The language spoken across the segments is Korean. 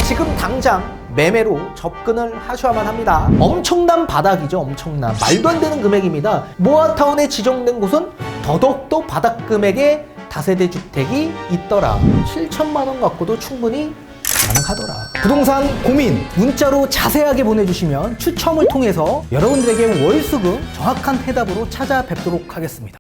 지금 당장 매매로 접근을 하셔야만 합니다. 엄청난 바닥이죠. 엄청난 말도 안 되는 금액입니다. 모아타운에 지정된 곳은 더더욱더 바닥 금액의 다세대 주택이 있더라. 7천만 원 갖고도 충분히 가능하더라. 부동산 고민 문자로 자세하게 보내주시면 추첨을 통해서 여러분들에게 월수금 정확한 해답으로 찾아뵙도록 하겠습니다.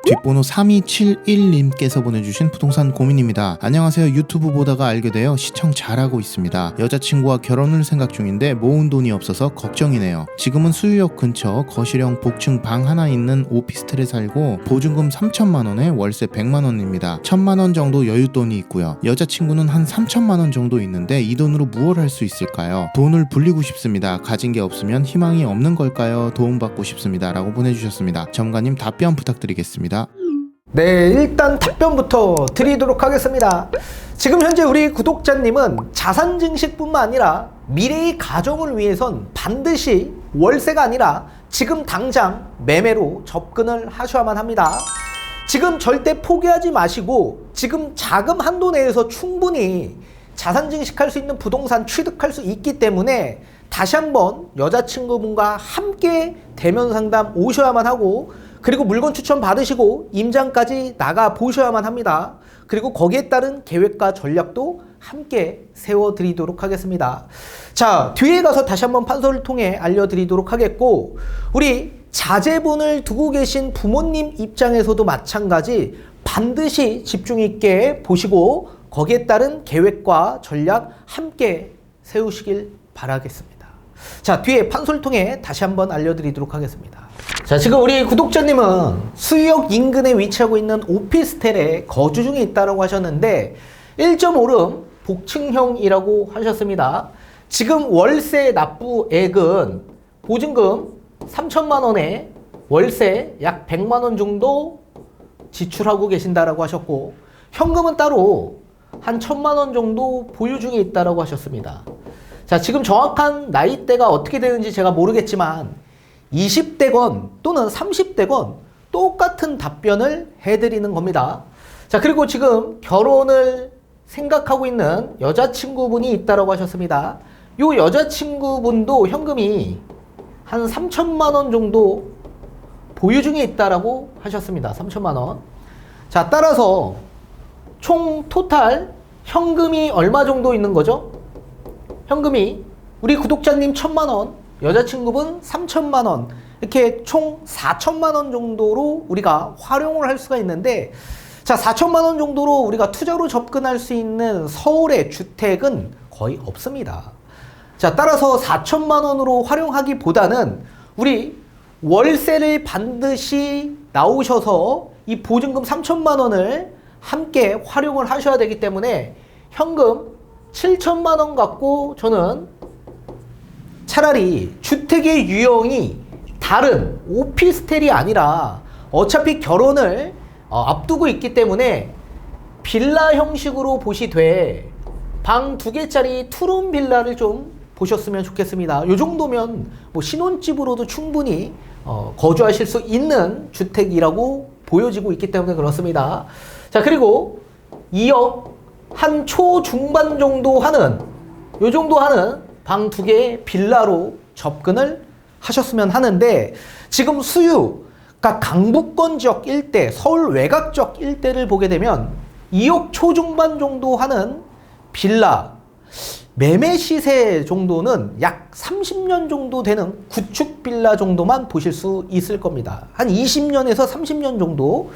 뒷번호 3271님께서 보내주신 부동산 고민입니다. 안녕하세요. 유튜브 보다가 알게 되어 시청 잘하고 있습니다. 여자친구와 결혼을 생각 중인데 모은 돈이 없어서 걱정이네요. 지금은 수유역 근처 거실형 복층 방 하나 있는 오피스텔에 살고 보증금 3천만원에 월세 100만원입니다. 1,000만원 정도 여윳돈이 있고요. 여자친구는 한 3천만원 정도 있는데 이 돈으로 무엇을 할 수 있을까요? 돈을 불리고 싶습니다. 가진 게 없으면 희망이 없는 걸까요? 도움받고 싶습니다. 라고 보내주셨습니다. 점가님 답변 부탁드리겠습니다. 네, 일단 답변부터 드리도록 하겠습니다. 지금 현재 우리 구독자님은 자산 증식뿐만 아니라 미래의 가정을 위해선 반드시 월세가 아니라 지금 당장 매매로 접근을 하셔야만 합니다. 지금 절대 포기하지 마시고 지금 자금 한도 내에서 충분히 자산 증식할 수 있는 부동산 취득할 수 있기 때문에 다시 한번 여자친구분과 함께 대면 상담 오셔야만 하고, 그리고 물건 추천 받으시고 임장까지 나가 보셔야만 합니다. 그리고 거기에 따른 계획과 전략도 함께 세워드리도록 하겠습니다. 자, 뒤에 가서 다시 한번 판서를 통해 알려드리도록 하겠고, 우리 자제분을 두고 계신 부모님 입장에서도 마찬가지 반드시 집중 있게 보시고 거기에 따른 계획과 전략 함께 세우시길 바라겠습니다. 자, 뒤에 판소를 통해 다시 한번 알려드리도록 하겠습니다. 자, 지금 우리 구독자님은 수유역 인근에 위치하고 있는 오피스텔에 거주 중에 있다고 하셨는데 1.5룸 복층형이라고 하셨습니다. 지금 월세 납부액은 보증금 3천만 원에 월세 약 100만 원 정도 지출하고 계신다라고 하셨고, 현금은 따로 한 1,000만 원 정도 보유 중에 있다라고 하셨습니다. 자, 지금 정확한 나이대가 어떻게 되는지 제가 모르겠지만 20대건 또는 30대건 똑같은 답변을 해드리는 겁니다. 자, 그리고 지금 결혼을 생각하고 있는 여자친구분이 있다라고 하셨습니다. 이 여자친구분도 현금이 한 3천만 원 정도 보유 중에 있다라고 하셨습니다. 3천만 원. 자, 따라서 총 토탈 현금이 얼마 정도 있는 거죠? 현금이 우리 구독자님 1,000만 원, 여자친구분 3천만 원, 이렇게 총 4천만 원 정도로 우리가 활용을 할 수가 있는데, 자, 4천만 원 정도로 우리가 투자로 접근할 수 있는 서울의 주택은 거의 없습니다. 자, 따라서 4천만 원으로 활용하기보다는 우리 월세를 반드시 나오셔서 이 보증금 3천만 원을 함께 활용을 하셔야 되기 때문에 현금 7천만 원 갖고 저는 차라리 주택의 유형이 다른 오피스텔이 아니라 어차피 결혼을 앞두고 있기 때문에 빌라 형식으로 보시되 방 2개짜리 투룸 빌라를 좀 보셨으면 좋겠습니다. 이 정도면 뭐 신혼집으로도 충분히 거주하실 수 있는 주택이라고 보여지고 있기 때문에 그렇습니다. 자, 그리고 2억 한 초중반 정도 하는, 요 정도 하는 방 2개 빌라로 접근을 하셨으면 하는데, 지금 수유, 그러니까 강북권 지역 일대, 서울 외곽 지역 일대를 보게 되면 2억 초중반 정도 하는 빌라, 매매 시세 정도는 약 30년 정도 되는 구축 빌라 정도만 보실 수 있을 겁니다. 한 20년에서 30년 정도.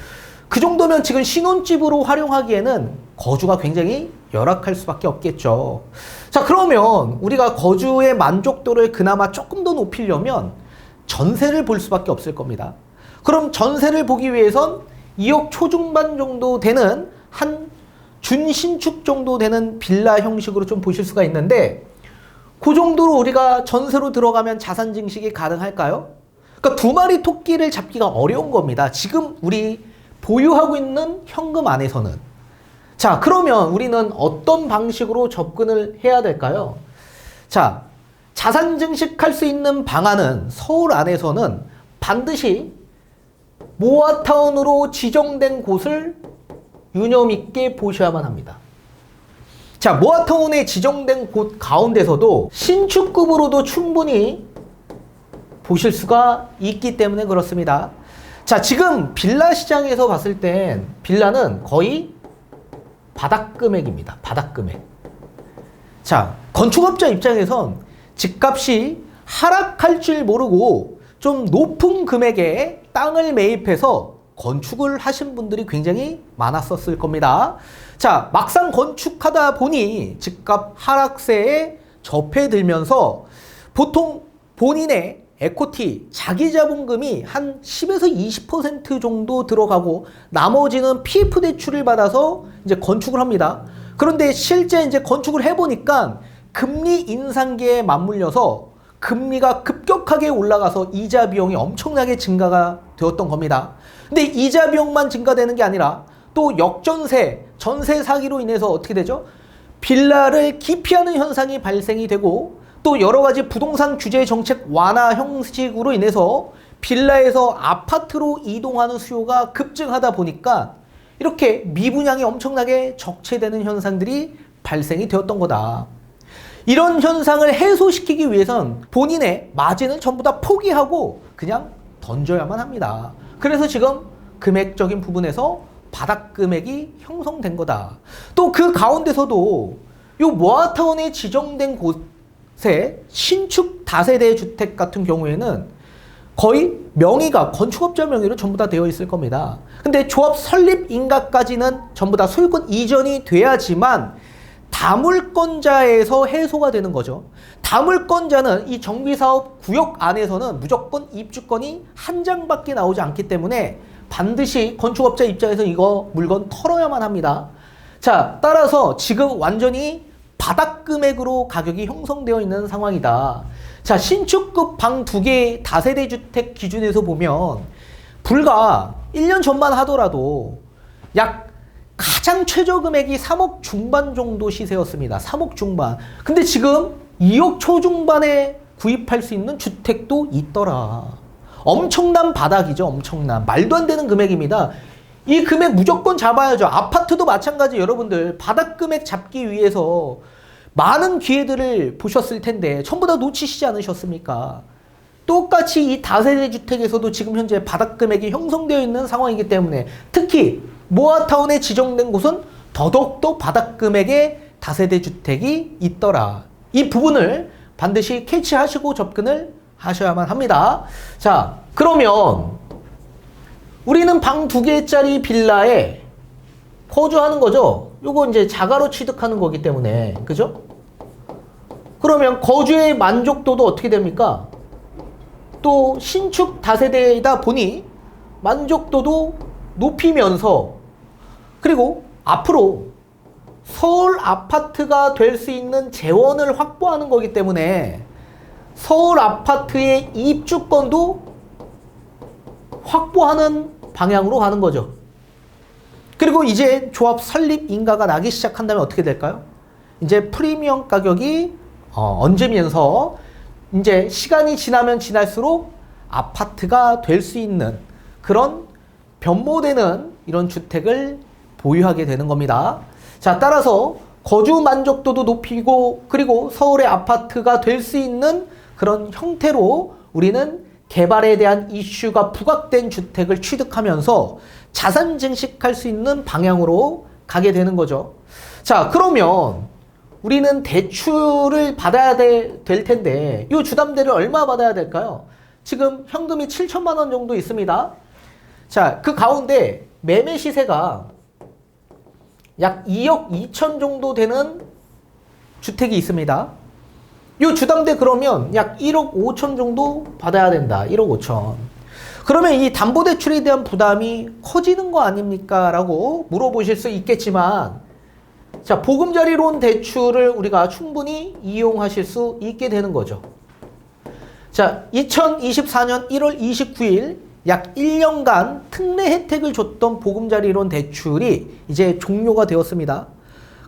그 정도면 지금 신혼집으로 활용하기에는 거주가 굉장히 열악할 수밖에 없겠죠. 자, 그러면 우리가 거주의 만족도를 그나마 조금 더 높이려면 전세를 볼 수밖에 없을 겁니다. 그럼 전세를 보기 위해선 2억 초중반 정도 되는 한 준신축 정도 되는 빌라 형식으로 좀 보실 수가 있는데, 그 정도로 우리가 전세로 들어가면 자산 증식이 가능할까요? 그러니까 두 마리 토끼를 잡기가 어려운 겁니다. 지금 우리 보유하고 있는 현금 안에서는. 자, 그러면 우리는 어떤 방식으로 접근을 해야 될까요? 자, 자산 증식할 수 있는 방안은 서울 안에서는 반드시 모아타운으로 지정된 곳을 유념 있게 보셔야만 합니다. 자, 모아타운에 지정된 곳 가운데서도 신축급으로도 충분히 보실 수가 있기 때문에 그렇습니다. 자, 지금 빌라 시장에서 봤을 땐 빌라는 거의 바닥 금액입니다. 바닥 금액. 자, 건축업자 입장에선 집값이 하락할 줄 모르고 좀 높은 금액의 땅을 매입해서 건축을 하신 분들이 굉장히 많았었을 겁니다. 자, 막상 건축하다 보니 집값 하락세에 접해들면서 보통 본인의 에코티, 자기 자본금이 한 10에서 20% 정도 들어가고 나머지는 PF 대출을 받아서 이제 건축을 합니다. 그런데 실제 이제 건축을 해보니까 금리 인상기에 맞물려서 금리가 급격하게 올라가서 이자 비용이 엄청나게 증가가 되었던 겁니다. 근데 이자 비용만 증가되는 게 아니라 또 역전세, 전세 사기로 인해서 어떻게 되죠? 빌라를 기피하는 현상이 발생이 되고 또 여러 가지 부동산 규제 정책 완화 형식으로 인해서 빌라에서 아파트로 이동하는 수요가 급증하다 보니까 이렇게 미분양이 엄청나게 적체되는 현상들이 발생이 되었던 거다. 이런 현상을 해소시키기 위해선 본인의 마진을 전부 다 포기하고 그냥 던져야만 합니다. 그래서 지금 금액적인 부분에서 바닥 금액이 형성된 거다. 또 그 가운데서도 요 모아타운에 지정된 곳에 신축 다세대 주택 같은 경우에는 거의 명의가 건축업자 명의로 전부 다 되어 있을 겁니다. 근데 조합 설립 인가까지는 전부 다 소유권 이전이 돼야지만 다물권자에서 해소가 되는 거죠. 다물권자는 이 정비사업 구역 안에서는 무조건 입주권이 한 장밖에 나오지 않기 때문에 반드시 건축업자 입장에서 이거 물건 털어야만 합니다. 자, 따라서 지금 완전히 바닥 금액으로 가격이 형성되어 있는 상황이다. 자, 신축급 방 2개 다세대 주택 기준에서 보면 불과 1년 전만 하더라도 약 가장 최저 금액이 3억 중반 정도 시세였습니다. 3억 중반. 근데 지금 2억 초중반에 구입할 수 있는 주택도 있더라. 엄청난 바닥이죠. 엄청난. 말도 안 되는 금액입니다. 이 금액 무조건 잡아야죠. 아파트도 마찬가지. 여러분들 바닥 금액 잡기 위해서 많은 기회들을 보셨을 텐데 전부 다 놓치시지 않으셨습니까? 똑같이 이 다세대 주택에서도 지금 현재 바닥 금액이 형성되어 있는 상황이기 때문에 특히 모아타운에 지정된 곳은 더더욱더 바닥 금액의 다세대 주택이 있더라. 이 부분을 반드시 캐치하시고 접근을 하셔야만 합니다. 자, 그러면 우리는 방 2개짜리 빌라에 거주하는 거죠. 요거 이제 자가로 취득하는 거기 때문에, 그죠? 그러면 거주의 만족도도 어떻게 됩니까? 또 신축 다세대이다 보니 만족도도 높이면서 그리고 앞으로 서울 아파트가 될 수 있는 재원을 확보하는 거기 때문에 서울 아파트의 입주권도 확보하는 방향으로 가는 거죠. 그리고 이제 조합 설립 인가가 나기 시작한다면 어떻게 될까요? 이제 프리미엄 가격이 얹으면서 이제 시간이 지나면 지날수록 아파트가 될 수 있는 그런 변모되는 이런 주택을 보유하게 되는 겁니다. 자, 따라서 거주 만족도도 높이고 그리고 서울의 아파트가 될 수 있는 그런 형태로 우리는 개발에 대한 이슈가 부각된 주택을 취득하면서 자산 증식할 수 있는 방향으로 가게 되는 거죠. 자, 그러면 우리는 대출을 받아야 될 텐데 이 주담대를 얼마 받아야 될까요? 지금 현금이 7천만 원 정도 있습니다. 자, 그 가운데 매매 시세가 약 2억 2천 정도 되는 주택이 있습니다. 이 주담대 그러면 약 1억 5천 정도 받아야 된다. 1억 5천. 그러면 이 담보대출에 대한 부담이 커지는 거 아닙니까? 라고 물어보실 수 있겠지만 자, 보금자리론 대출을 우리가 충분히 이용하실 수 있게 되는 거죠. 자, 2024년 1월 29일 약 1년간 특례 혜택을 줬던 보금자리론 대출이 이제 종료가 되었습니다.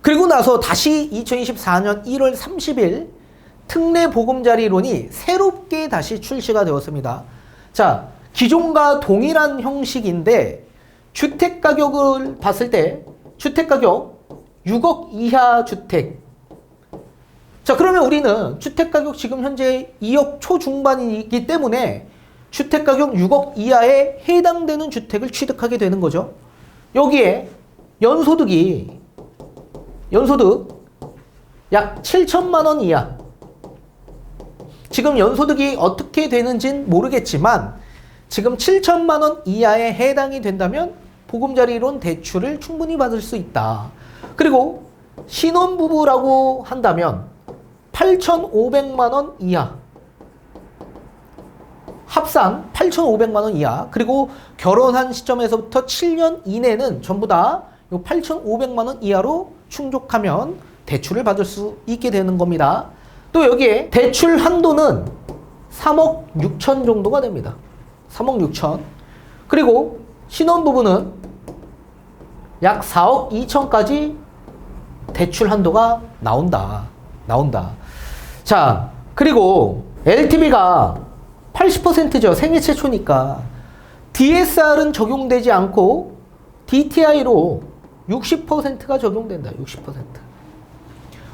그리고 나서 다시 2024년 1월 30일 특례 보금자리론이 새롭게 다시 출시가 되었습니다. 자, 기존과 동일한 형식인데 주택 가격을 봤을 때 주택 가격 6억 이하 주택. 자, 그러면 우리는 주택가격 지금 현재 2억 초중반이기 때문에 주택가격 6억 이하에 해당되는 주택을 취득하게 되는 거죠. 여기에 연소득 약 7천만 원 이하. 지금 연소득이 어떻게 되는지는 모르겠지만 지금 7천만 원 이하에 해당이 된다면 보금자리론 대출을 충분히 받을 수 있다. 그리고 신혼부부라고 한다면 8,500만 원 이하. 합산 8,500만 원 이하. 그리고 결혼한 시점에서부터 7년 이내는 전부 다 8,500만 원 이하로 충족하면 대출을 받을 수 있게 되는 겁니다. 또 여기에 대출 한도는 3억 6천 정도가 됩니다. 3억 6천. 그리고 신혼부부는 약 4억 2천까지 대출 한도가 나온다. 자, 그리고 LTV가 80%죠. 생애 최초니까. DSR은 적용되지 않고 DTI로 60%가 적용된다. 60%.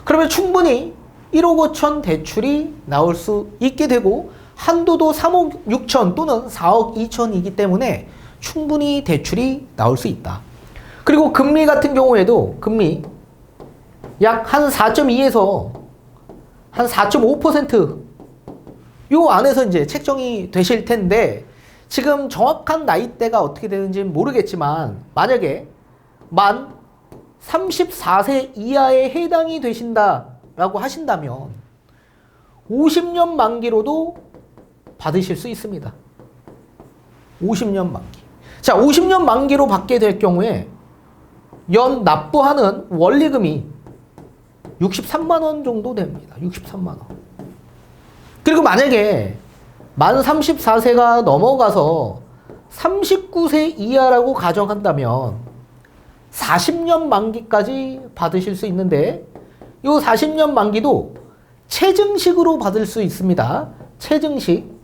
그러면 충분히 1억 5천 대출이 나올 수 있게 되고 한도도 3억 6천 또는 4억 2천이기 때문에 충분히 대출이 나올 수 있다. 그리고 금리 같은 경우에도 금리 약 한 4.2에서 한 4.5% 요 안에서 이제 책정이 되실 텐데 지금 정확한 나이대가 어떻게 되는지는 모르겠지만 만약에 만 34세 이하에 해당이 되신다라고 하신다면 50년 만기로도 받으실 수 있습니다. 50년 만기. 자, 50년 만기로 받게 될 경우에 연 납부하는 원리금이 63만 원 정도 됩니다. 63만 원. 그리고 만약에 만 34세가 넘어가서 39세 이하라고 가정한다면 40년 만기까지 받으실 수 있는데 이 40년 만기도 체증식으로 받을 수 있습니다. 체증식.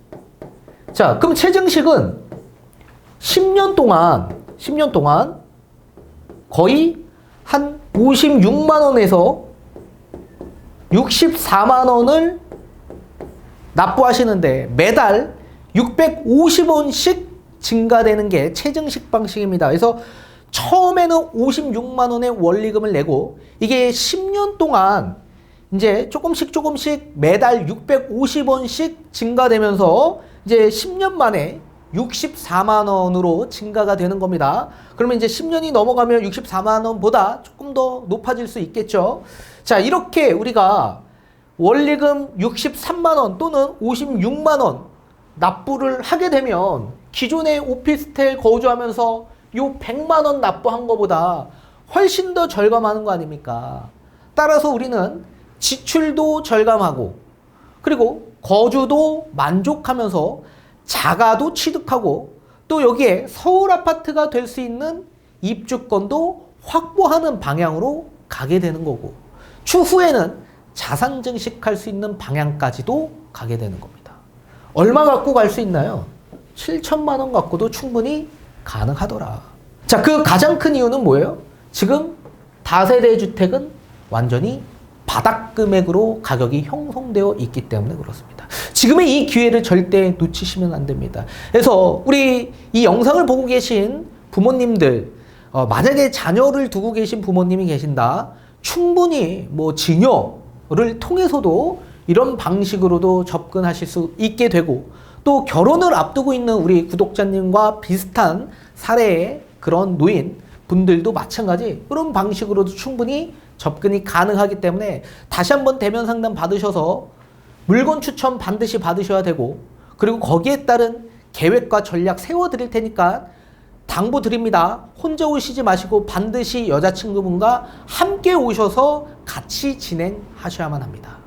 자, 그럼 체증식은 10년 동안 거의 한 56만 원에서 64만 원을 납부하시는데 매달 650원씩 증가되는 게 체증식 방식입니다. 그래서 처음에는 56만 원의 원리금을 내고 이게 10년 동안 이제 조금씩 매달 650원씩 증가되면서 이제 10년 만에 64만 원으로 증가가 되는 겁니다. 그러면 이제 10년이 넘어가면 64만 원보다 조금 더 높아질 수 있겠죠. 자, 이렇게 우리가 원리금 63만 원 또는 56만 원 납부를 하게 되면 기존의 오피스텔 거주하면서 요 100만 원 납부한 것보다 훨씬 더 절감하는 거 아닙니까? 따라서 우리는 지출도 절감하고 그리고 거주도 만족하면서 자가도 취득하고 또 여기에 서울 아파트가 될 수 있는 입주권도 확보하는 방향으로 가게 되는 거고 추후에는 자산 증식할 수 있는 방향까지도 가게 되는 겁니다. 얼마 갖고 갈 수 있나요? 7천만 원 갖고도 충분히 가능하더라. 자, 그 가장 큰 이유는 뭐예요? 지금 다세대 주택은 완전히 바닥 금액으로 가격이 형성되어 있기 때문에 그렇습니다. 지금의 이 기회를 절대 놓치시면 안 됩니다. 그래서 우리 이 영상을 보고 계신 부모님들 만약에 자녀를 두고 계신 부모님이 계신다. 충분히 뭐 증여를 통해서도 이런 방식으로도 접근하실 수 있게 되고 또 결혼을 앞두고 있는 우리 구독자님과 비슷한 사례의 그런 노인 분들도 마찬가지 그런 방식으로도 충분히 접근이 가능하기 때문에 다시 한번 대면 상담 받으셔서 물건 추천 반드시 받으셔야 되고 그리고 거기에 따른 계획과 전략 세워드릴 테니까 당부 드립니다. 혼자 오시지 마시고 반드시 여자친구분과 함께 오셔서 같이 진행하셔야만 합니다.